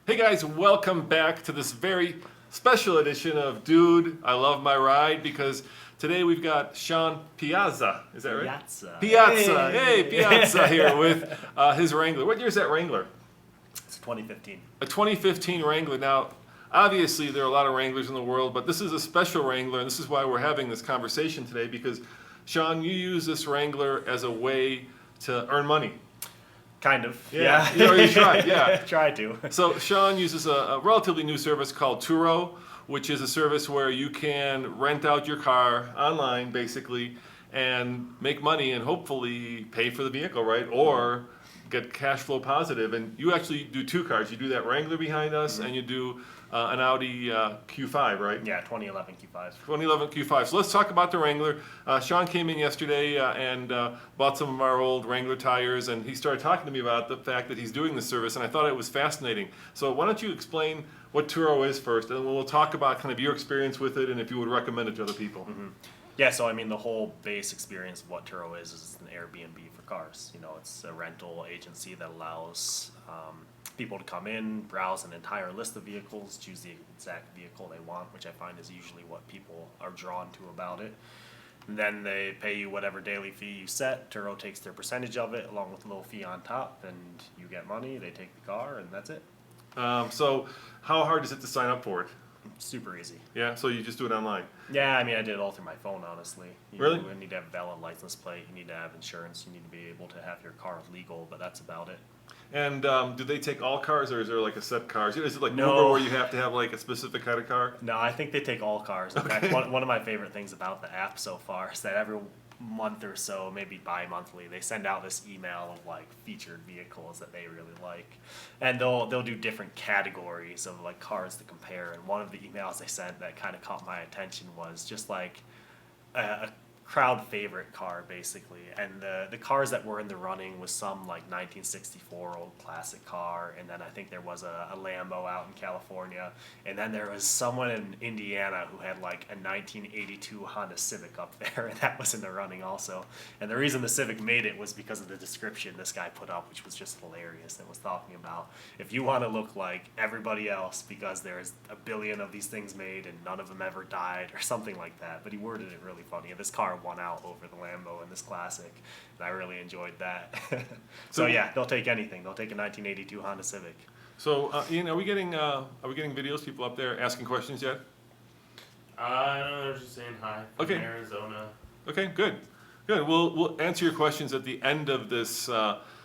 Hey guys, welcome back to this very special edition of Dude, I Love My Ride, because today we've got Sean Piazza. Is that right? Piazza. Hey, Piazza here with his Wrangler. What year is that Wrangler? It's 2015. A 2015 Wrangler. Now, obviously there are a lot of Wranglers in the world, but this is a special Wrangler, and this is why we're having this conversation today, because Sean, you use this Wrangler as a way to earn money. Kind of. Yeah. You tried, yeah. Try to. So Sean uses a relatively new service called Turo, which is a service where you can rent out your car online, basically, and make money and hopefully pay for the vehicle, right? Or get cash flow positive. And you actually do two cars. You do that Wrangler behind us, and you do an Audi Q5, right? Yeah, 2011 Q5. 2011 Q5. So let's talk about the Wrangler. Sean came in yesterday and bought some of our old Wrangler tires, and he started talking to me about the fact that he's doing this service, and I thought it was fascinating. So why don't you explain what Turo is first, and then we'll talk about kind of your experience with it and if you would recommend it to other people. Mm-hmm. Yeah, so I mean, the whole base experience of what Turo is an Airbnb for cars. You know, it's a rental agency that allows people to come in, browse an entire list of vehicles, choose the exact vehicle they want, which I find is usually what people are drawn to about it. And then they pay you whatever daily fee you set. Turo takes their percentage of it along with a little fee on top, and you get money, they take the car, and that's it. So how hard is it to sign up for it? Super easy. Yeah, so you just do it online? Yeah, I mean, I did it all through my phone, honestly. Really? You need to have a valid license plate, you need to have insurance, you need to be able to have your car legal, but that's about it. And do they take all cars, or is there like a set cars? Is it like No. Uber where you have to have like a specific kind of car? No, I think they take all cars. In fact, one of my favorite things about the app so far is that every month or so, maybe bi-monthly, they send out this email of like featured vehicles that they really like, and they'll do different categories of like cars to compare. And one of the emails they sent that kind of caught my attention was just like a crowd favorite car, basically, and the cars that were in the running was some like 1964 old classic car, and then I think there was a Lambo out in California, and then there was someone in Indiana who had like a 1982 Honda Civic up there, and that was in the running also. And the reason the Civic made it was because of the description this guy put up, which was just hilarious. It was talking about, if you want to look like everybody else because there's a billion of these things made and none of them ever died, or something like that, but he worded it really funny. And this car won out over the Lambo in this classic, and I really enjoyed that. So yeah, they'll take anything. They'll take a 1982 Honda Civic. So Ian, are we getting videos? People up there asking questions yet? No, I was just saying hi from Okay. Arizona. Okay, good. We'll answer your questions at the end of this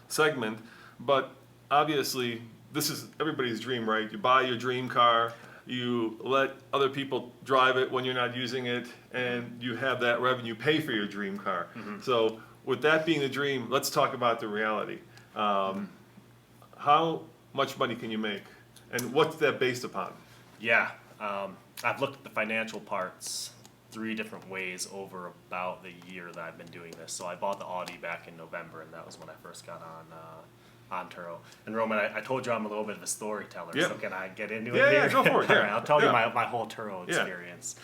segment, but obviously this is everybody's dream, right? You buy your dream car, you let other people drive it when you're not using it, and you have that revenue pay for your dream car. Mm-hmm. So with that being the dream, let's talk about the reality. How much money can you make, and what's that based upon? Yeah, I've looked at the financial parts 3 different ways over about the year that I've been doing this. So I bought the Audi back in November, and that was when I first got on Turo. And Roman, I told you I'm a little bit of a storyteller, Yep. so can I get into it Yeah, here? go for it. All Yeah. right, I'll tell you Yeah. my whole Turo Yeah. experience.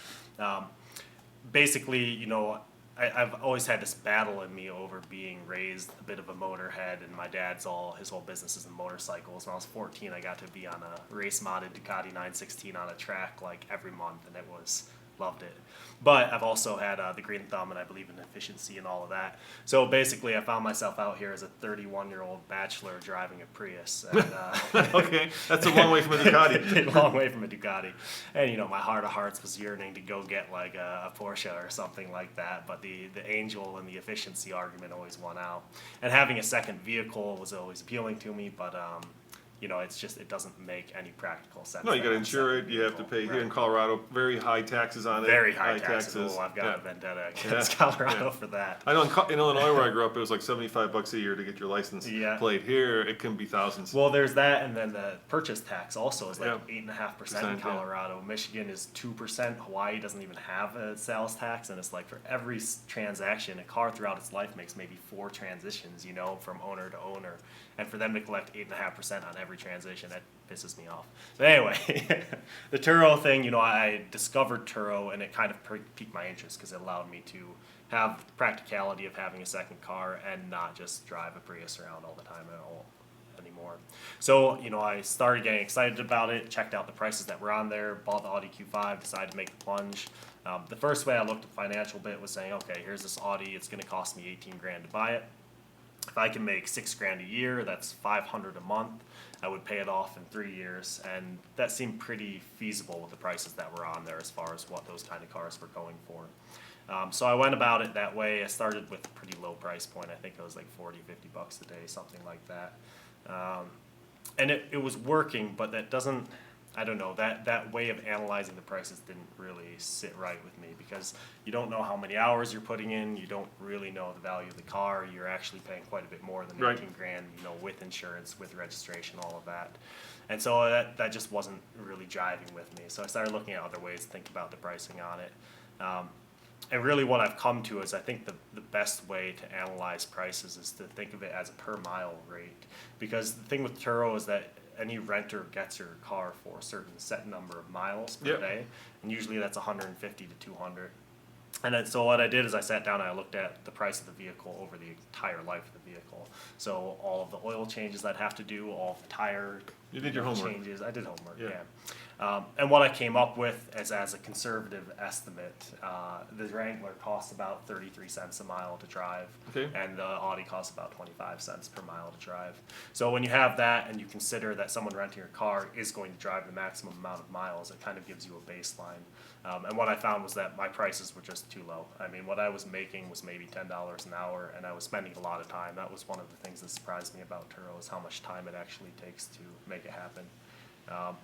Basically, you know, I've always had this battle in me over being raised a bit of a motorhead, and my dad's his whole business is in motorcycles. When I was 14, I got to be on a race modded Ducati 916 on a track like every month, and loved it. But I've also had the green thumb, and I believe in efficiency and all of that. So basically, I found myself out here as a 31-year-old bachelor driving a Prius. And, Okay, that's a long way from a Ducati. a long way from a Ducati. And, you know, my heart of hearts was yearning to go get like a Porsche or something like that. But the angel and the efficiency argument always won out. And having a second vehicle was always appealing to me, but you know, it's just, it doesn't make any practical sense. No, you got to insure it. You have to pay here in Colorado very high taxes on it. Very high taxes. Oh, I've got a vendetta against Colorado for that. I know in Illinois where I grew up, it was like $75 a year to get your license plate. Here, it can be thousands. Well, there's that, and then the purchase tax also is like 8.5% in Yeah. Colorado. Michigan is 2%. Hawaii doesn't even have a sales tax, and it's like for every transaction, a car throughout its life makes maybe 4 transitions, you know, from owner to owner. And for them to collect 8.5% on every transition, that pisses me off. But anyway, the Turo thing, you know, I discovered Turo, and it kind of piqued my interest because it allowed me to have the practicality of having a second car and not just drive a Prius around all the time at all anymore. more. So, I started getting excited about it, checked out the prices that were on there, bought the Audi Q5, decided to make the plunge. The first way I looked at the financial bit was saying, okay, here's this Audi, it's going to cost me 18 grand to buy it. If I can make 6 grand a year, that's 500 a month. I would pay it off in 3 years, and that seemed pretty feasible with the prices that were on there as far as what those kind of cars were going for. So I went about it that way. I started with a pretty low price point. I think it was like 40, 50 bucks a day, something like that. And it was working, but that doesn't, I don't know, that way of analyzing the prices didn't really sit right with me, because you don't know how many hours you're putting in, you don't really know the value of the car, you're actually paying quite a bit more than Right. 18 grand, with insurance, with registration, all of that. And so that just wasn't really jiving with me. So I started looking at other ways to think about the pricing on it. And really what I've come to is I think the best way to analyze prices is to think of it as a per mile rate. Because the thing with Turo is that any renter gets your car for a certain set number of miles per Yep. day, and usually that's 150 to 200. And then, so what I did is I sat down and I looked at the price of the vehicle over the entire life of the vehicle. So all of the oil changes I'd have to do, all of the tire You did your homework. changes. I did homework, Yeah. yeah. And what I came up with as a conservative estimate, the Wrangler costs about 33 cents a mile to drive, Okay. and the Audi costs about 25 cents per mile to drive. So when you have that and you consider that someone renting your car is going to drive the maximum amount of miles, it kind of gives you a baseline. And what I found was that my prices were just too low. I mean, what I was making was maybe $10 an hour, and I was spending a lot of time. That was one of the things that surprised me about Turo, is how much time it actually takes to make it happen.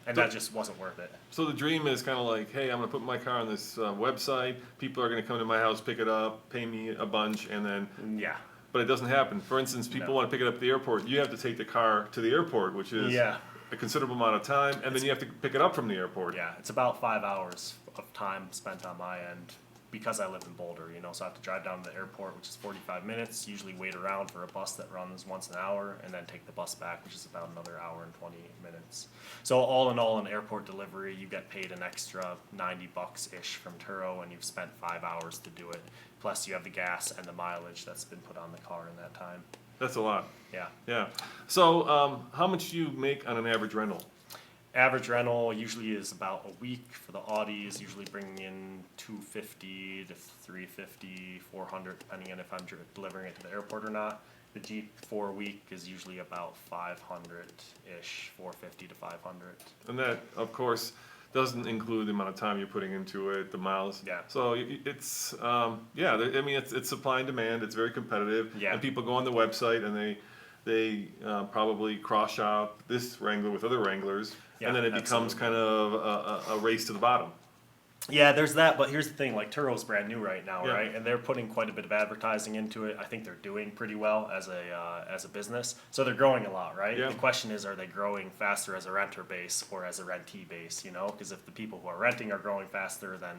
And that just wasn't worth it. So the dream is kind of like, hey, I'm going to put my car on this website. People are going to come to my house, pick it up, pay me a bunch, and then. Yeah. But it doesn't happen. For instance, people No. want to pick it up at the airport. You have to take the car to the airport, which is Yeah. a considerable amount of time, and then you have to pick it up from the airport. Yeah, it's about 5 hours of time spent on my end, because I live in Boulder, so I have to drive down to the airport, which is 45 minutes, usually wait around for a bus that runs once an hour, and then take the bus back, which is about another hour and 20 minutes. So all in all, in airport delivery, you get paid an extra 90 bucks-ish from Turo, and you've spent 5 hours to do it. Plus you have the gas and the mileage that's been put on the car in that time. That's a lot. Yeah. Yeah. So how much do you make on an average rental? Average rental usually is about a week. For the Audi is usually bringing in $250 to $350, $400, depending on if I'm delivering it to the airport or not. The Jeep for a week is usually about 500-ish, 450 to 500. And that, of course, doesn't include the amount of time you're putting into it, the miles. Yeah. So it's, it's supply and demand. It's very competitive. Yeah. And people go on the website and they probably cross shop this Wrangler with other Wranglers. Yeah, and then it becomes absolutely. kind of a race to the bottom. Yeah, there's that, but here's the thing, like Turo's brand new right now, Yeah. right? And they're putting quite a bit of advertising into it. I think they're doing pretty well as a business. So they're growing a lot, right? Yeah. The question is, are they growing faster as a renter base or as a rentee base, Because if the people who are renting are growing faster, then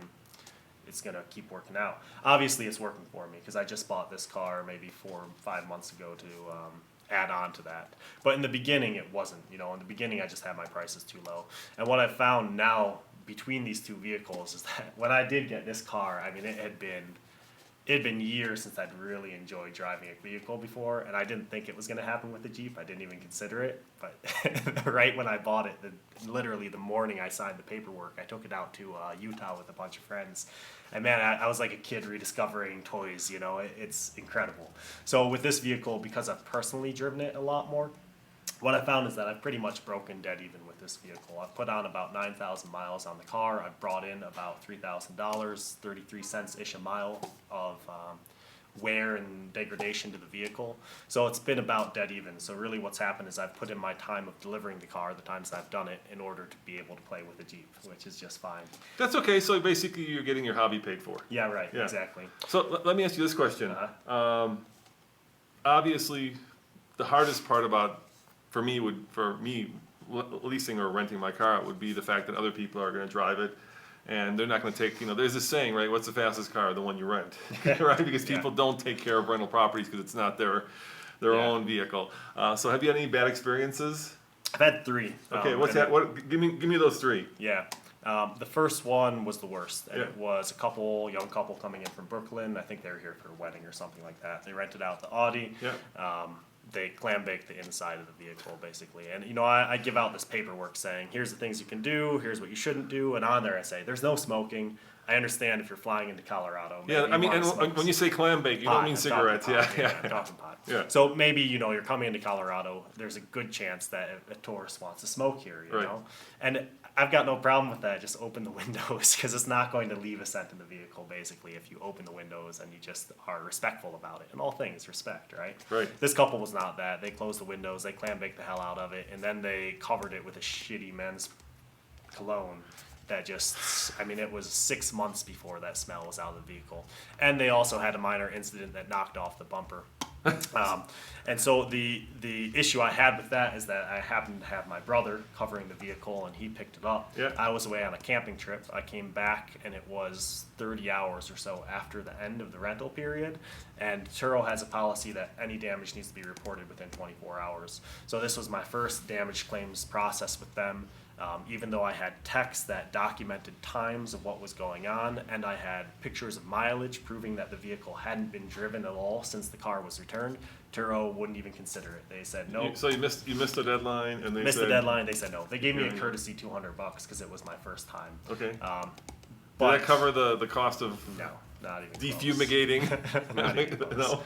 it's going to keep working out. Obviously, it's working for me, because I just bought this car maybe 4 or 5 months ago to add on to that. But in the beginning, it wasn't. In the beginning, I just had my prices too low. And what I've found now between these two vehicles is that when I did get this car, I mean, it had been years since I'd really enjoyed driving a vehicle before, and I didn't think it was going to happen with the Jeep. I didn't even consider it. But right when I bought it, literally the morning I signed the paperwork, I took it out to Utah with a bunch of friends. And man, I was like a kid rediscovering toys, it's incredible. So with this vehicle, because I've personally driven it a lot more, what I found is that I've pretty much broken dead even with this vehicle. I've put on about 9,000 miles on the car. I've brought in about $3,000, 33 cents-ish a mile of wear and degradation to the vehicle. So it's been about dead even. So really what's happened is I've put in my time of delivering the car, the times I've done it, in order to be able to play with the Jeep, which is just fine. That's okay. So basically, you're getting your hobby paid for. Yeah, right, Yeah. exactly. So let me ask you this question. Uh-huh. Obviously, the hardest part for me leasing or renting my car would be the fact that other people are going to drive it, and they're not going to take. There's this saying, right? What's the fastest car? The one you rent, right? Because people don't take care of rental properties because it's not their Yeah. own vehicle. So have you had any bad experiences? I've had 3. Okay, what's and that? What? Give me those 3. Yeah. The first one was the worst, and Yeah. it was a young couple coming in from Brooklyn. I think they were here for a wedding or something like that. They rented out the Audi. Yeah. they clam bake the inside of the vehicle basically. And I give out this paperwork saying, here's the things you can do, here's what you shouldn't do, and on there I say, there's no smoking. I understand if you're flying into Colorado. Yeah, maybe I mean, you and wanna smoke when you say clam bake, you pot. don't mean I'm cigarettes. talking pot, Yeah, I'm talking pot. Yeah. So maybe you're coming into Colorado. There's a good chance that a tourist wants to smoke here. You Right. know, and I've got no problem with that. Just open the windows because it's not going to leave a scent in the vehicle. Basically, if you open the windows and you just are respectful about it. In all things, respect, right? Right. This couple was not that. They closed the windows. They clam baked the hell out of it, and then they covered it with a shitty men's cologne. That just, I mean, it was 6 months before that smell was out of the vehicle. And they also had a minor incident that knocked off the bumper. And so the issue I had with that is that I happened to have my brother covering the vehicle and he picked it up. Yeah. I was away on a camping trip. I came back and it was 30 hours or so after the end of the rental period. And Turo has a policy that any damage needs to be reported within 24 hours. So this was my first damage claims process with them. Even though I had text that documented times of what was going on, and I had pictures of mileage proving that the vehicle hadn't been driven at all since the car was returned, Turo wouldn't even consider it. They said no. So you missed the deadline, and they Missed said the deadline. They said no. They gave me a Yeah. courtesy $200 because it was my first time. Okay. Did But that cover the cost of no, not even close. defumigating? Not even close. No.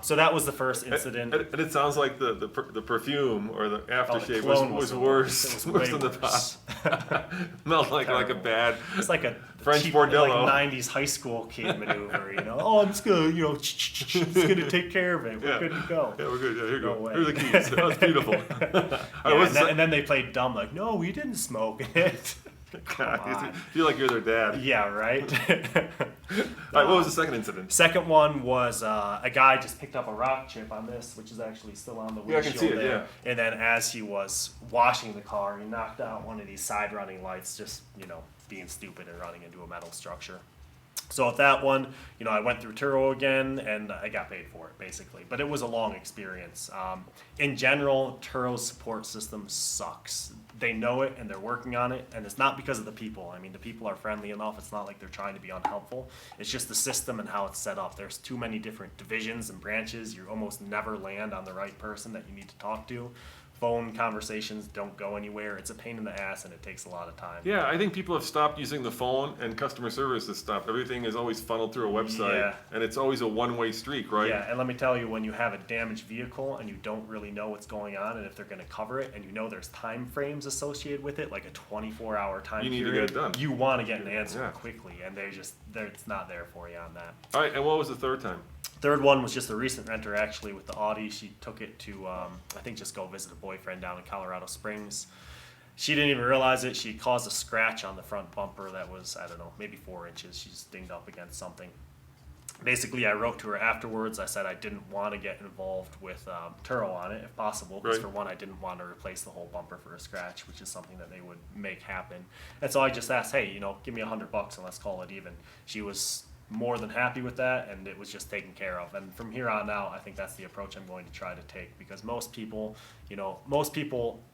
So that was the first incident. And it sounds like the perfume or the aftershave cologne was the worse. It was worse way than the worse. pot. Smelled like a Terrible. bad. It's like a French cheap, bordello. like 90s high school kid maneuver, Oh, I'm just gonna, it's gonna take care of it. We're Yeah. good to go. Yeah, we're good. Yeah, here you No go. way. Here's the keys. That was beautiful. All right, Yeah, what's and, the then, and then they played dumb, like, no, we didn't smoke it. Come God, on. you feel like you're their dad. Yeah, right. All right, what was the second incident? Second one was a guy just picked up a rock chip on this, which is actually still on the Yeah, I windshield can see it, there. And then as he was washing the car, he knocked out one of these side running lights, just being stupid and running into a metal structure. So at that one, I went through Turo again, and I got paid for it, basically. But it was a long experience. In general, Turo's support system sucks. They know it, and they're working on it, and it's not because of the people. I mean, the people are friendly enough. It's not like they're trying to be unhelpful. It's just the system and how it's set up. There's too many different divisions and branches. You almost never land on the right person that you need to talk to. Phone conversations don't go anywhere. It's a pain in the ass, and it takes a lot of time. Yeah, I think people have stopped using the phone, and customer service has stopped. Everything is always funneled through a website, Yeah. and it's always a one-way streak, right? Yeah, and let me tell you, when you have a damaged vehicle and you don't really know what's going on and if they're going to cover it, and there's time frames associated with it, like a 24-hour time You need to period, get it done. you want to get an answer Yeah. quickly, and it's not there for you on that. All right, and what was the third time? Third one was just a recent renter, actually, with the Audi. She took it to, I think, just go visit a boyfriend down in Colorado Springs. She didn't even realize it. She caused a scratch on the front bumper that was, I don't know, maybe 4 inches. She just dinged up against something. Basically, I wrote to her afterwards. I said I didn't want to get involved with Turo on it, if possible, because Right. for one, I didn't want to replace the whole bumper for a scratch, which is something that they would make happen. And so I just asked, hey, give me $100 and let's call it even. She was more than happy with that, and it was just taken care of. And from here on out, I think that's the approach I'm going to try to take, because most people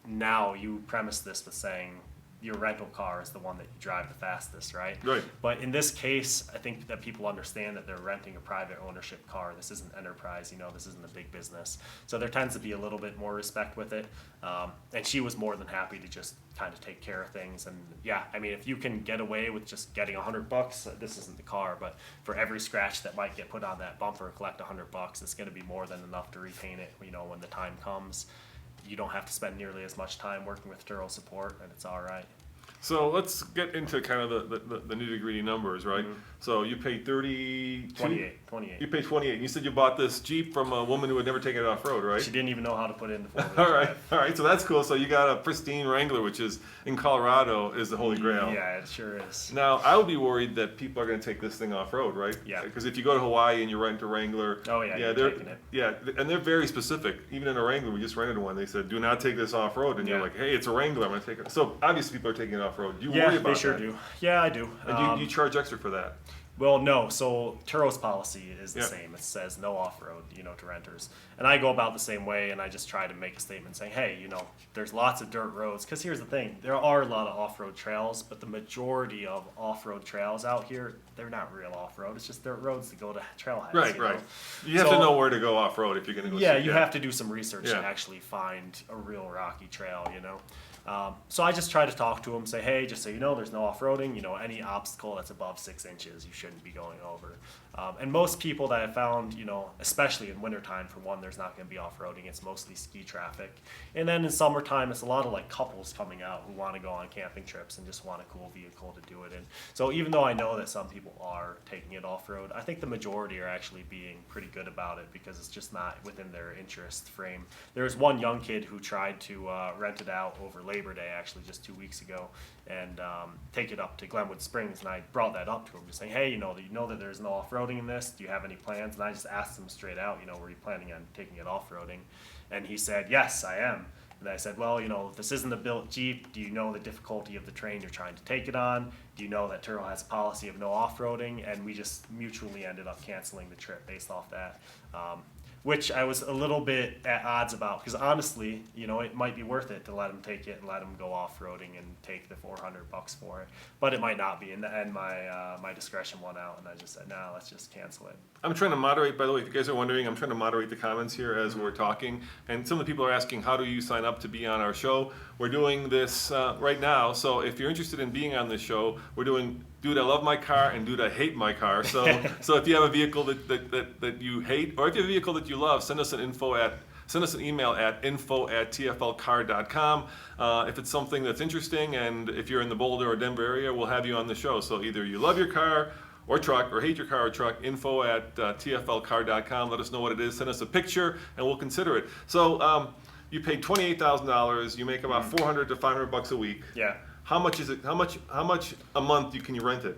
now, you premise this with saying your rental car is the one that you drive the fastest, right? Right. But in this case, I think that people understand that they're renting a private ownership car. This isn't enterprise, this isn't a big business. So there tends to be a little bit more respect with it. And she was more than happy to just kind of take care of things. And yeah, I mean, if you can get away with just getting $100, this isn't the car, but for every scratch that might get put on that bumper, collect $100. It's going to be more than enough to repaint it, when the time comes. You don't have to spend nearly as much time working with Turo support, and it's all right. So let's get into kind of the nitty-gritty numbers, right? Mhm. So you paid 32? 28. You paid 28. And you said you bought this Jeep from a woman who had never taken it off-road, right? She didn't even know how to put it into four-wheel All right, drive. all right. So that's cool. So you got a pristine Wrangler, which is in Colorado is the holy grail. Yeah, it sure is. Now I would be worried that people are going to take this thing off-road, right? Yeah. Because if you go to Hawaii and you rent a Wrangler, Oh, yeah, you're they're taking it. yeah, and they're very specific. Even in a Wrangler, we just rented one. They said, "Do not take this off-road," and you're Yeah. like, "Hey, it's a Wrangler. I'm going to take it." So obviously, people are taking it off-road. Do you Yeah, worry about they sure that? do. Yeah, I do. And do you charge extra for that? Well, no. So Turo's policy is the Yeah. same. It says no off-road, to renters. And I go about the same way, and I just try to make a statement saying, hey, there's lots of dirt roads. Because here's the thing. There are a lot of off-road trails, but the majority of off-road trails out here, they're not real off-road. It's just dirt roads to go to trailheads. Right, right. You have So- to know where to go off road if you're going to go. Yeah, see- you have to do some research Yeah. to actually find a real rocky trail, So I just try to talk to them, say, hey, just so you know, there's no off-roading. Any obstacle that's above 6 inches, you shouldn't be going over. And most people that I found, especially in wintertime, for one, there's not going to be off-roading. It's mostly ski traffic. And then in summertime, it's a lot of like couples coming out who want to go on camping trips and just want a cool vehicle to do it in. So even though I know that some people are taking it off-road, I think the majority are actually being pretty good about it because it's just not within their interest frame. There was one young kid who tried to rent it out over Labor Day, actually just 2 weeks ago, and take it up to Glenwood Springs. And I brought that up to him, just saying, hey, you know that there's no off-roading in this. Do you have any plans? And I just asked him straight out, were you planning on taking it off-roading? And he said, yes, I am. And I said, well, this isn't a built Jeep. Do you know the difficulty of the terrain you're trying to take it on? Do you know that Turo has a policy of no off-roading? And we just mutually ended up canceling the trip based off that. Which I was a little bit at odds about, because honestly, it might be worth it to let him take it and let him go off-roading and take the $400 for it, but it might not be. In the end, my discretion won out, and I just said, no, let's just cancel it. I'm trying to moderate, by the way, if you guys are wondering, I'm trying to moderate the comments here as we're talking. And some of the people are asking, how do you sign up to be on our show? We're doing this right now. So if you're interested in being on this show, we're doing Dude, I Love My Car and Dude, I Hate My Car. So if you have a vehicle that you hate, or if you have a vehicle that you love, send us an email at info@tflcar.com. If it's something that's interesting, and if you're in the Boulder or Denver area, we'll have you on the show. So either you love your car or truck, or hate your car or truck, info@tflcar.com. Let us know what it is. Send us a picture, and we'll consider it. So you paid $28,000. You make about $400 to $500 a week. Yeah. How much is it? How much a month can you rent it?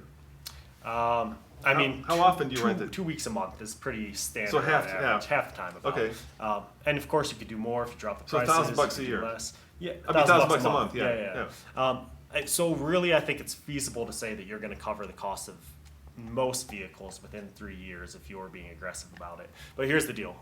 I mean, how often do you rent it? 2 weeks a month is pretty standard. So half- on average, half the time. About. Okay. And of course, you could do more if you drop the So prices. $1,000 you a could do year. less. Yeah, I mean, $1,000 a month. Yeah. So really, I think it's feasible to say that you're going to cover the cost of most vehicles within 3 years if you're being aggressive about it. But here's the deal.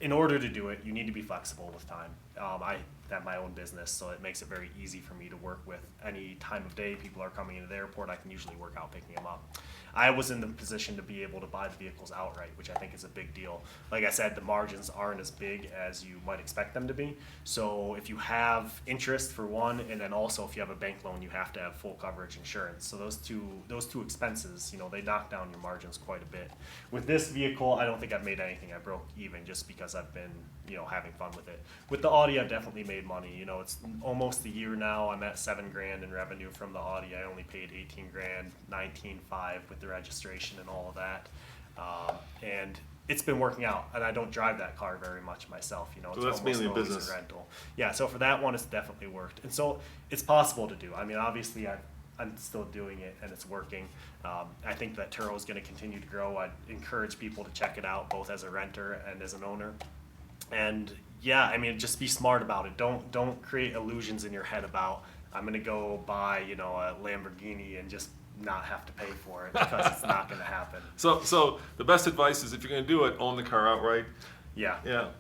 In order to do it, you need to be flexible with time. I have my own business, so it makes it very easy for me to work with. Any time of day people are coming into the airport, I can usually work out picking them up. I was in the position to be able to buy the vehicles outright, which I think is a big deal. Like I said, the margins aren't as big as you might expect them to be. So if you have interest for one, and then also if you have a bank loan, you have to have full coverage insurance. So those two expenses, they knock down your margins quite a bit. With this vehicle, I don't think I've made anything. I broke even just because I've been, having fun with it. With the Audi, I've definitely made money. It's almost a year now. I'm at $7,000 in revenue from the Audi. I only paid $18,000, $19,500 with the registration and all of that. And it's been working out, and I don't drive that car very much myself. It's So that's almost mainly a always business. rental. Yeah, so for that one, it's definitely worked. And so it's possible to do. I mean, obviously, I'm still doing it, and it's working. I think that Turo is going to continue to grow. I'd encourage people to check it out, both as a renter and as an owner. And yeah, I mean, just be smart about it. Don't create illusions in your head about I'm going to go buy a Lamborghini and just not have to pay for it, because it's not going to happen. So the best advice is, if you're going to do it, own the car outright. Yeah. Yeah.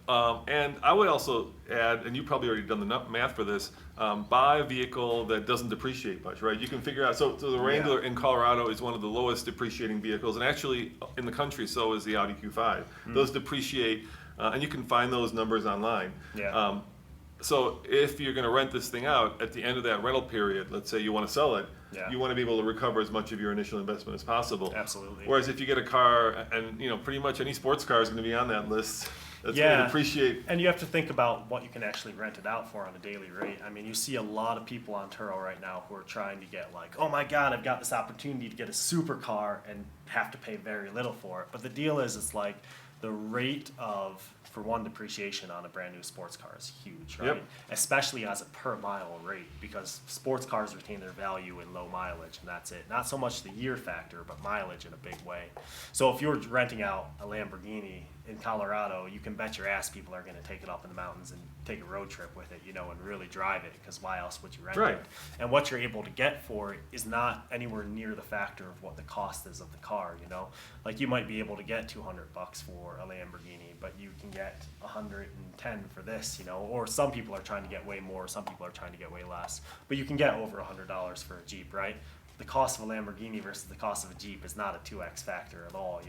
And I would also add, and you probably already done the math for this, buy a vehicle that doesn't depreciate much, right? You can figure out, so the Wrangler in Colorado is one of the lowest depreciating vehicles, and actually in the country, so is the Audi Q5. Those depreciate, and you can find those numbers online. Yeah. So if you're going to rent this thing out, at the end of that rental period, let's say you want to sell it, Yeah. you want to be able to recover as much of your initial investment as possible. Absolutely. Whereas if you get a car, and pretty much any sports car is going to be on that list, that's going Yeah. to depreciate. And you have to think about what you can actually rent it out for on a daily rate. I mean, you see a lot of people on Turo right now who are trying to get like, oh my God, I've got this opportunity to get a supercar and have to pay very little for it. But the deal is, it's like the rate of, for one, depreciation on a brand new sports car is huge, right? Yep. Especially as a per mile rate, because sports cars retain their value in low mileage, and that's it. Not so much the year factor, but mileage in a big way. So if you're renting out a Lamborghini, in Colorado, you can bet your ass people are going to take it up in the mountains and take a road trip with it, and really drive it, because why else would you rent Right. it? And what you're able to get for it is not anywhere near the factor of what the cost is of the car, Like, you might be able to get $200 for a Lamborghini, but you can get 110 for this, or some people are trying to get way more, some people are trying to get way less, but you can get over $100 for a Jeep, right? The cost of a Lamborghini versus the cost of a Jeep is not a 2x factor at all,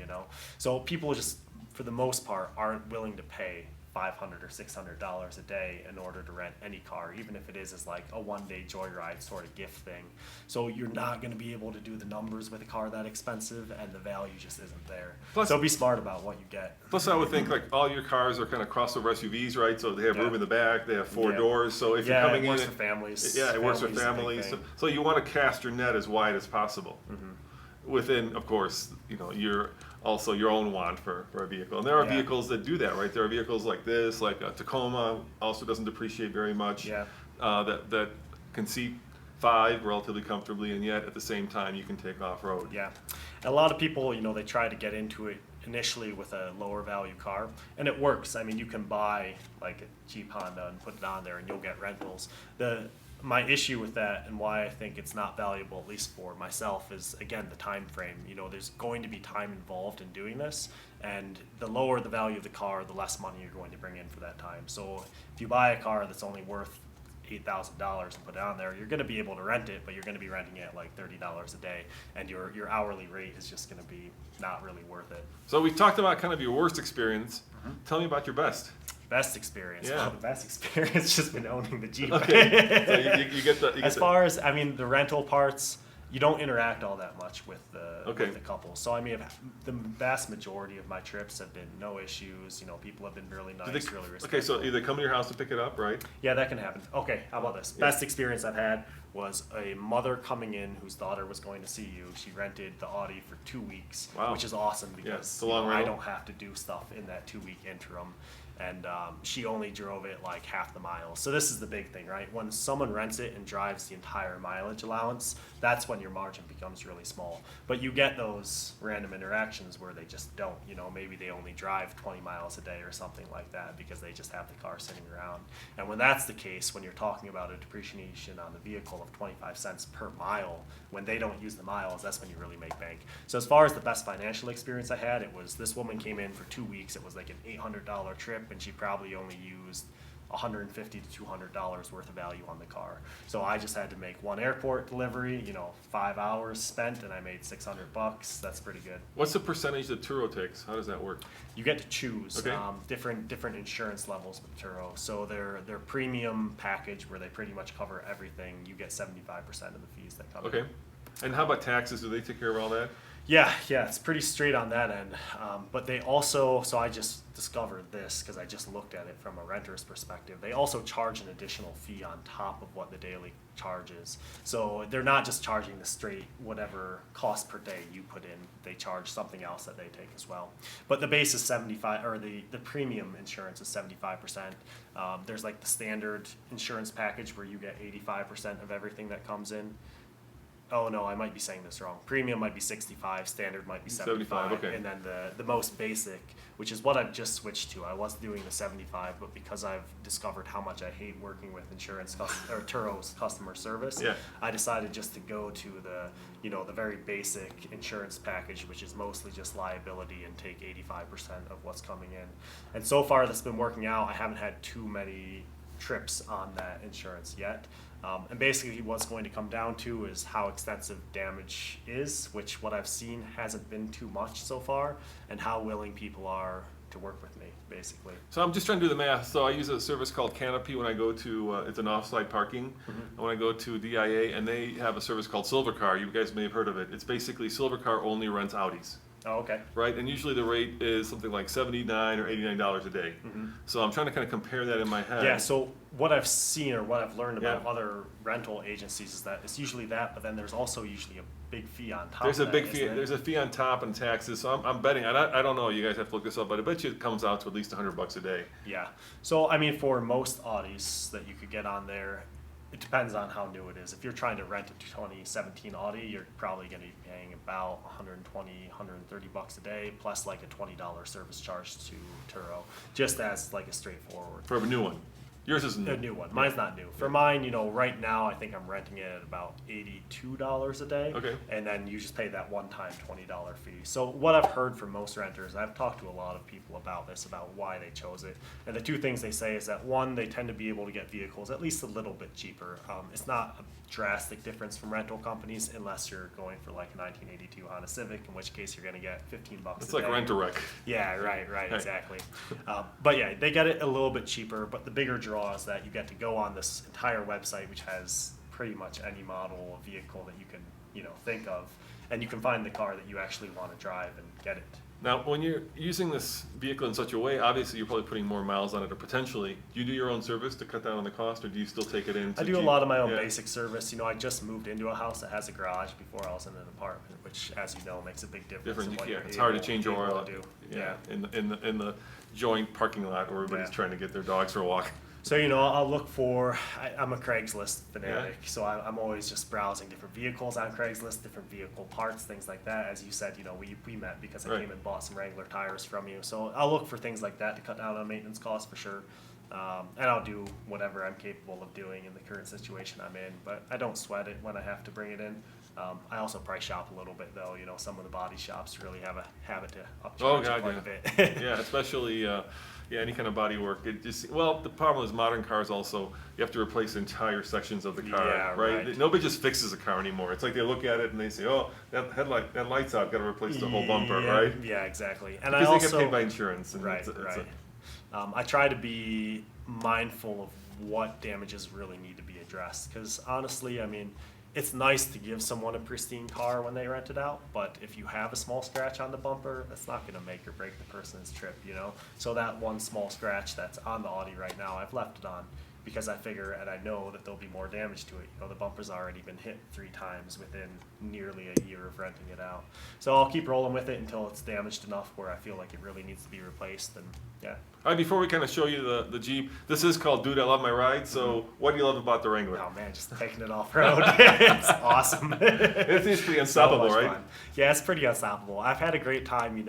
So people just, for the most part, aren't willing to pay $500 or $600 a day in order to rent any car, even if it is as like a one-day joyride sort of gift thing. So you're not going to be able to do the numbers with a car that expensive, and the value just isn't there. Plus- So be smart about what you get. Plus, I would think like all your cars are kind of crossover SUVs, right? So they have Yeah. room in the back, they have 4 Yeah. doors. So if Yeah, you're coming it works in, for families. yeah, it works for Family's a big families. So, thing. so you want to cast your net as wide as possible. Within, of course, your also your own want for a vehicle. And there are Yeah. vehicles that do that, right? There are vehicles like this, like a Tacoma, also doesn't depreciate very much. Yeah. That can seat 5 relatively comfortably, and yet at the same time you can take off road. Yeah. And a lot of people, they try to get into it initially with a lower value car, and it works. I mean, you can buy like a Jeep Honda and put it on there and you'll get rentals. My issue with that, and why I think it's not valuable, at least for myself, is again the time frame. There's going to be time involved in doing this, and the lower the value of the car, the less money you're going to bring in for that time. So if you buy a car that's only worth $8,000 and put it on there, you're going to be able to rent it, but you're going to be renting it at like $30 a day, and your hourly rate is just going to be not really worth it. So we talked about kind of your worst experience. Tell me about your best. Best experience. Yeah. Well, the best experience just been owning the Jeep. Okay. So you get the. As far as, the rental parts, you don't interact all that much with Okay. the couple. So the vast majority of my trips have been no issues. People have been really nice, really respectful. Okay, so they come to your house to pick it up, right? Yeah, that can happen. Okay, how about this? Yeah. Best experience I've had was a mother coming in whose daughter was going to see you. She rented the Audi for 2 weeks, Wow. which is awesome Yeah, because it's a long I rental. don't have to do stuff in that 2-week interim. And she only drove it like half the miles. So this is the big thing, right? When someone rents it and drives the entire mileage allowance, that's when your margin becomes really small. But you get those random interactions where they just don't, maybe they only drive 20 miles a day or something like that because they just have the car sitting around. And when that's the case, when you're talking about a depreciation on the vehicle of 25 cents per mile, when they don't use the miles, that's when you really make bank. So as far as the best financial experience I had, it was this woman came in for 2 weeks. It was like an $800 trip, and she probably only used $150 to $200 worth of value on the car. So I just had to make one airport delivery, 5 hours spent, and I made $600. That's pretty good. What's the percentage that Turo takes? How does that work? You get to choose Okay. different insurance levels with Turo. So their premium package, where they pretty much cover everything, you get 75% of the fees that come in. Okay. And how about taxes? Do they take care of all that? Yeah, it's pretty straight on that end. But they also, so I just discovered this because I just looked at it from a renter's perspective. They also charge an additional fee on top of what the daily charge is. So they're not just charging the straight whatever cost per day you put in. They charge something else that they take as well. But the base is 75, or the premium insurance is 75%. There's like the standard insurance package where you get 85% of everything that comes in. Oh no, I might be saying this wrong. Premium might be 65, standard might be 75, okay. and then the most basic, which is what I've just switched to. I was doing the 75, but because I've discovered how much I hate working with insurance or Turo's customer service, Yeah. I decided just to go to the very basic insurance package, which is mostly just liability, and take 85% of what's coming in. And so far that's been working out. I haven't had too many trips on that insurance yet. And basically what's going to come down to is how extensive damage is, which what I've seen hasn't been too much so far, and how willing people are to work with me, basically. So I'm just trying to do the math. So I use a service called Canopy when I go to, it's an off-site parking. And when I go to DIA, and they have a service called Silver Car. You guys may have heard of it. It's basically Silver Car only rents Audis. Oh, okay. Right, and usually the rate is something like $79 or $89 a day. So I'm trying to kind of compare that in my head. Yeah, so what I've seen or what I've learned about Yeah. other rental agencies is that it's usually that, but then there's also usually a big fee on top There's of a that, big isn't fee. it? There's a fee on top and taxes. So I'm betting. And I don't know. You guys have to look this up, but I bet you it comes out to at least $100 a day. Yeah. So, for most Audis that you could get on there, it depends on how new it is. If you're trying to rent a 2017 Audi, you're probably going to be paying about 120, 130 bucks a day, plus like a $20 service charge to Turo, just as like a straightforward. For a new one. Yours is A new one. Mine's not new. For mine, right now I think I'm renting it at about $82 a day. Okay. And then you just pay that one-time $20 fee. So what I've heard from most renters, I've talked to a lot of people about this, about why they chose it. And the two things they say is that, one, they tend to be able to get vehicles at least a little bit cheaper. It's not a drastic difference from rental companies unless you're going for like a 1982 Honda Civic, in which case you're going to get 15 bucks It's a like day. Rent-A-Wreck. Yeah, right, exactly. But yeah, they get it a little bit cheaper, but the bigger draw is that you get to go on this entire website, which has pretty much any model of vehicle that you can, think of, and you can find the car that you actually want to drive and get it. Now, when you're using this vehicle in such a way, obviously you're probably putting more miles on it, or potentially. Do you do your own service to cut down on the cost, or do you still take it in? I do a lot of my own Yeah. basic service. I just moved into a house that has a garage before I was in an apartment, which, as you know, makes a big difference. in what Yeah, you're it's hard to able- change your able oil. to do. Yeah, in the joint parking lot where everybody's Yeah. trying to get their dogs for a walk. So, I'll look for, I'm a Craigslist fanatic, so I'm always just browsing different vehicles on Craigslist, different vehicle parts, things like that. As you said, we met because I Right. came and bought some Wrangler tires from you. So I'll look for things like that to cut down on maintenance costs for sure. And I'll do whatever I'm capable of doing in the current situation I'm in, but I don't sweat it when I have to bring it in. I also price shop a little bit though, some of the body shops really have a habit to upcharge God, quite yeah. a bit. Yeah, especially any kind of body work. It just the problem is modern cars also you have to replace entire sections of the car, Yeah, right. Nobody just fixes a car anymore. It's like they look at it and they say, "Oh, that light's out. Got to replace the whole bumper," Yeah, right? Yeah, exactly. And Because I also they get paid by insurance. And right, it's right. I try to be mindful of what damages really need to be addressed, because honestly, it's nice to give someone a pristine car when they rent it out, but if you have a small scratch on the bumper, that's not going to make or break the person's trip, So that one small scratch that's on the Audi right now, I've left it on because I figure and I know that there'll be more damage to it. The bumper's already been hit 3 times within nearly a year of renting it out. So I'll keep rolling with it until it's damaged enough where I feel like it really needs to be replaced, and yeah. All right, before we kind of show you the Jeep, this is called Dude, I Love My Ride. So what do you love about the Wrangler? Oh man, just taking it off road. It's awesome. It seems pretty So unstoppable, much right? fun. Yeah, it's pretty unstoppable. I've had a great time,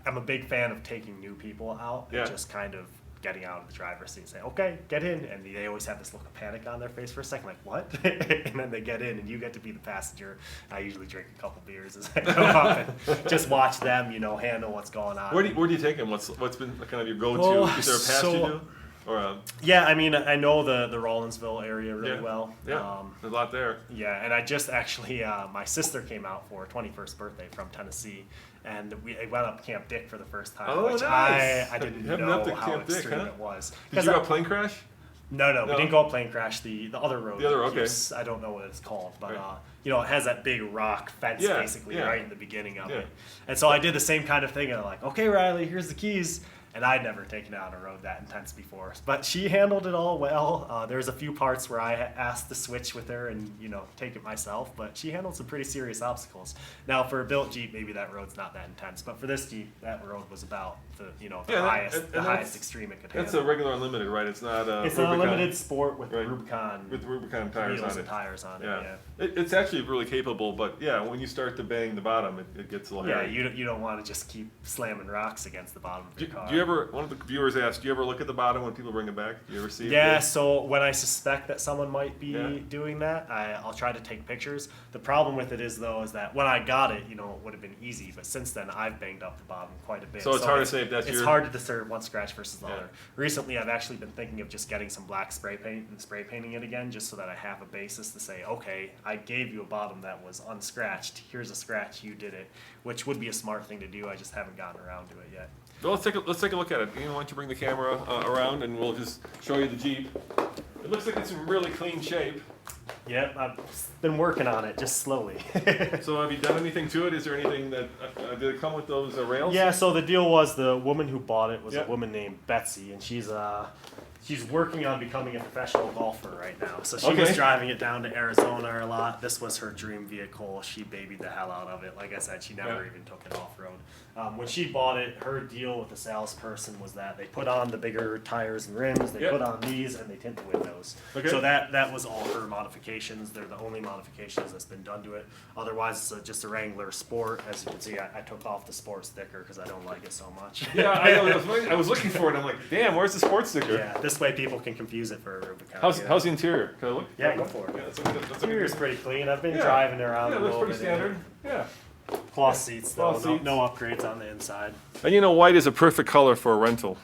I'm a big fan of taking new people out Yeah. and just kind of getting out of the driver's seat and say, okay, get in. And they always have this look of panic on their face for a second, like, what? And then they get in and you get to be the passenger. I usually drink a couple beers as I go up and just watch them, handle what's going on. Where do you take him? What's been kind of your go-to? Oh, Is there a pass so- you do? Or Yeah, I know the Rawlinsville area really Yeah. well. yeah, there's a lot there. Yeah, and I just actually, my sister came out for her 21st birthday from Tennessee, and we went up Camp Dick for the first time, Oh, which nice. I didn't You haven't know been up to how Camp Dick, extreme huh? it was. Did 'Cause you go a plane crash? No, we No? didn't go up plane crash. The other road. The other, that okay. keeps- I don't know what it's called, but Right. it has that big rock fence Yeah, basically yeah. right in the beginning of Yeah. it. And so I did the same kind of thing, and I'm like, okay, Riley, here's the keys. And I'd never taken it on a road that intense before, but she handled it all well. There's a few parts where I asked to switch with her and take it myself, but she handled some pretty serious obstacles. Now for a built Jeep, maybe that road's not that intense, but for this Jeep, that road was about the Yeah, highest and the that's- highest extreme it could That's handle. a regular unlimited, right? It's not a It's an Rubicon. unlimited sport with Right. Rubicon With Rubicon tires wheels on and it. tires on it. Yeah. Yeah. It's actually really capable, but yeah, when you start to bang the bottom, it gets a little Yeah, hairy. you don't want to just keep slamming rocks against the bottom of Do, your car. do you ever? One of the viewers asked, "Do you ever look at the bottom when people bring it back? Do you ever see it?" Yeah, so when I suspect that someone might be Yeah. doing that, I'll try to take pictures. The problem with it is that when I got it, it would have been easy, but since then I've banged up the bottom quite a bit. So it's hard to say if that's it's your- hard to discern one scratch versus the Yeah. other. Recently, I've actually been thinking of just getting some black spray paint and spray painting it again, just so that I have a basis to say, okay, I gave you a bottom that was unscratched. Here's a scratch, you did it, which would be a smart thing to do. I just haven't gotten around to it yet. Well, let's take a look at it. Ian, why don't you bring the camera around and we'll just show you the Jeep. It looks like it's in really clean shape. Yep, I've been working on it just slowly. So have you done anything to it? Is there anything that did it come with those rails? Yeah, so the deal was the woman who bought it was Yeah. a woman named Betsy, and she's She's working on becoming a professional golfer right now. So she Okay. was driving it down to Arizona a lot. This was her dream vehicle. She babied the hell out of it. Like I said, she never Yeah. even took it off-road. When she bought it, her deal with the salesperson was that they put on the bigger tires and rims, they Yep. put on these, and they tint the windows. Okay. So that was all her modifications. They're the only modifications that's been done to it. Otherwise, it's just a Wrangler Sport. As you can see, I took off the sport sticker because I don't like it so much. Yeah, I was looking for it. I'm like, damn, where's the sports sticker? Yeah, this way people can confuse it for a Rubicon. How's you know? how's the interior? Can I look? Yeah, go for it. Yeah, that's a good. That's a Interior's good. pretty clean. I've been Yeah. driving around Yeah, a it looks little pretty bit. standard. Yeah. Cloth seats though. Cloth No, seats. no upgrades on the inside. And you know, white is a perfect color for a rental.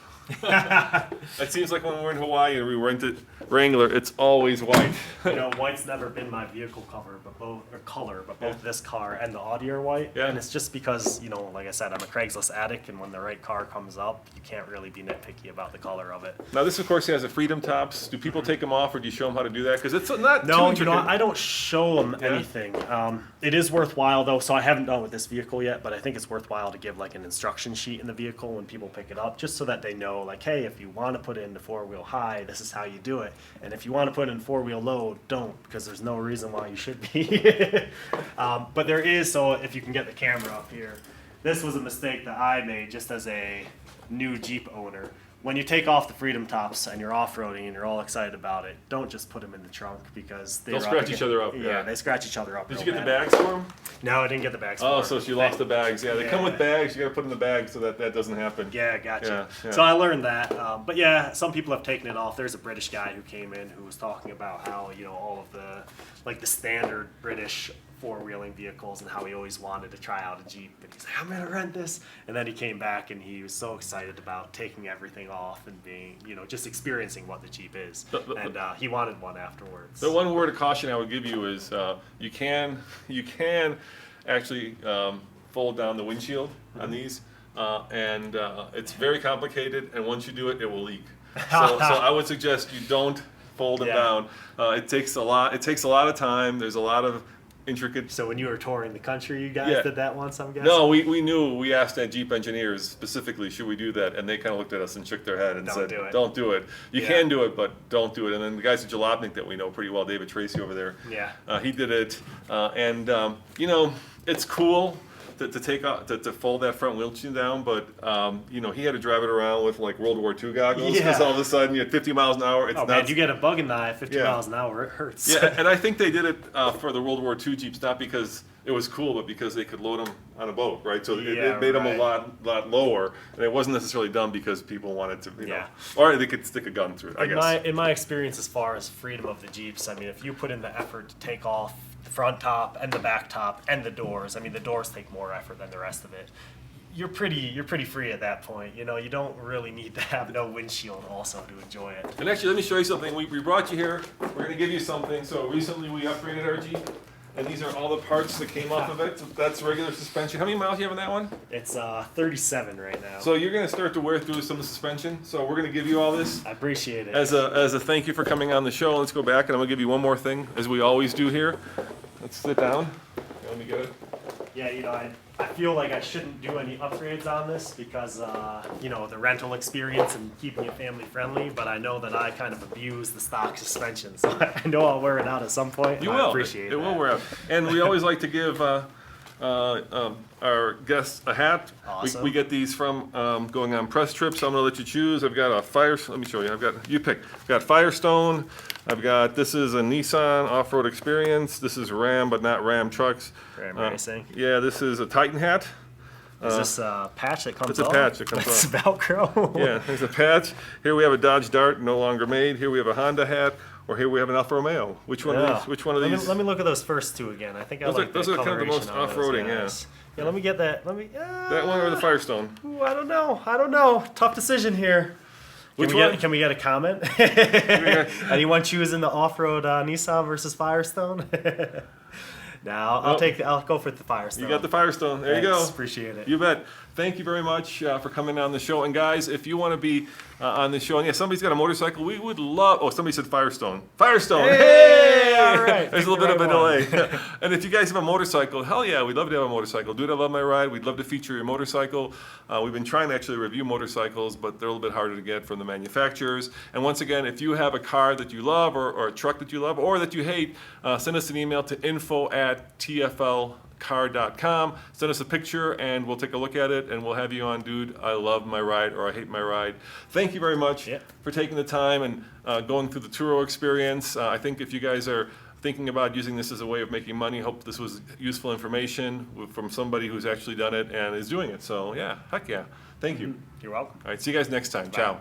It seems like when we're in Hawaii and we rent it Wrangler, it's always white. You know, white's never been my vehicle color, but both this car and the Audi are white. Yeah. And it's just because, you know, like I said, I'm a Craigslist addict, and when the right car comes up, you can't really be nitpicky about the color of it. Now this, of course, has a Freedom tops. Do people take them off, or do you show them how to do that? Because it's not too No, you intricate. know, I don't show them Yeah. anything. It is worthwhile though, so I haven't done it with this vehicle yet, but I think it's worthwhile to give like an instruction sheet in the vehicle when people pick it up, just so that they know, like, hey, if you want to put it into four-wheel high, this is how you do it, and if you want to put it in four-wheel low, don't, because there's no reason why you should be. But there is, so if you can get the camera up here, this was a mistake that I made just as a new Jeep owner. When you take off the Freedom tops and you're off-roading and you're all excited about it, don't just put them in the trunk because They'll scratch each other up, Yeah, yeah. they scratch each other up. Did you real get the bad. bags for them? No, I didn't get the bags. Oh, for so it. she lost the bags. Yeah, they come with Yeah. bags. You got to put in the bag so that doesn't happen. Yeah, gotcha. Yeah, yeah. So I learned that. But yeah, some people have taken it off. There's a British guy who came in who was talking about how, you know, all of the, like the standard British four-wheeling vehicles and how he always wanted to try out a Jeep. And he's like, I'm going to rent this. And then he came back and he was so excited about taking everything off and being, you know, just experiencing what the Jeep is. And he wanted one afterwards. The one word of caution I would give you is you can actually fold down the windshield on these, and it's very complicated. And once you do it, it will leak. So I would suggest you don't fold them Yeah. down. It takes a lot. It takes a lot of time. There's a lot of intricate. So when you were touring the country, you guys Yeah. did that once, I'm guessing? No, we knew. We asked that Jeep engineers specifically, should we do that? And they kind of looked at us and shook their head and Don't said, do it. "Don't do it. You Yeah. can do it, but don't do it." And then the guys at Jalopnik that we know pretty well, David Tracy over there, Yeah. he did it. You know, it's cool to take out to fold that front windshield down, but you know, he had to drive it around with like World War II goggles because Yeah. all of a sudden you had 50 miles an hour. It's Oh not. man, you get a bug in the eye at 50 Yeah. miles an hour, it hurts. Yeah, and I think they did it for the World War II Jeeps, not because it was cool, but because they could load them on a boat, right? So Yeah, it made them a right. lot lower, and it wasn't necessarily done because people wanted to, you know, Yeah. or they could stick a gun through it, I guess. In my experience, as far as freedom of the Jeeps, I mean, if you put in the effort to take off the front top and the back top and the doors, I mean, the doors take more effort than the rest of it. You're pretty free at that point. You know, you don't really need to have no windshield also to enjoy it. And actually, let me show you something. We brought you here. We're going to give you something. So recently we upgraded our Jeep, and these are all the parts that came off of it. So that's regular suspension. How many miles do you have on that one? It's 37 right now. So you're going to start to wear through some of the suspension. So we're going to give you all this. I appreciate it. As a thank you for coming on the show, let's go back and I'm gonna give you one more thing, as we always do here. Let's sit down. Let me get it. Yeah, you know, I feel like I shouldn't do any upgrades on this because, you know, the rental experience and keeping it family friendly, but I know that I kind of abuse the stock suspension, so I know I'll wear it out at some point. You and will. I appreciate It that. will wear out. And we always like to give our guests a hat. Awesome. We get these from going on press trips. I'm gonna let you choose. I've got a let me show you. You pick. I've got Firestone. This is a Nissan off-road experience. This is Ram, but not Ram trucks. Ram Racing. Yeah, this is a Titan hat. Is this a patch that comes it's a off? patch that comes That's off. Velcro. Yeah, there's a patch. Here we have a Dodge Dart, no longer made. Here we have a Honda hat, or here we have an Alfa Romeo. Which one of these? Which one of Let me, these? let me look at those first two again. I think I Those are- like those the are kind of the most coloration on those off-roading, yeah. guys. Yeah, let me get that. That one or the Firestone? Ooh, I don't know. Tough decision here. Which Can one? Can we get a comment? Anyone choosing the off-road Nissan versus Firestone? Now I'll go for the Firestone. You got the Firestone. There you go. Thanks, appreciate it. You bet. Thank you very much for coming on the show. And guys, if you want to be on the show, and yeah, somebody's got a motorcycle, we would love. Oh, somebody said Firestone. Firestone. Hey, all right. There's a picked little bit the of a right delay. And if you guys have a motorcycle, hell yeah, we'd love to have a motorcycle. Dude, I love my ride. We'd love to feature your motorcycle. We've been trying to actually review motorcycles, but they're a little bit harder to get from the manufacturers. And once again, if you have a car that you love or a truck that you love or that you hate, send us an email to info@tflcar.com. Send us a picture and we'll take a look at it and we'll have you on, dude, I love my ride or I hate my ride. Thank you very much for taking the time and going through the Turo experience. I think if you guys are thinking about using this as a way of making money, hope this was useful information from somebody who's actually done it and is doing it. So yeah, heck yeah. Thank you. You're welcome. All right, see you guys next time. Ciao.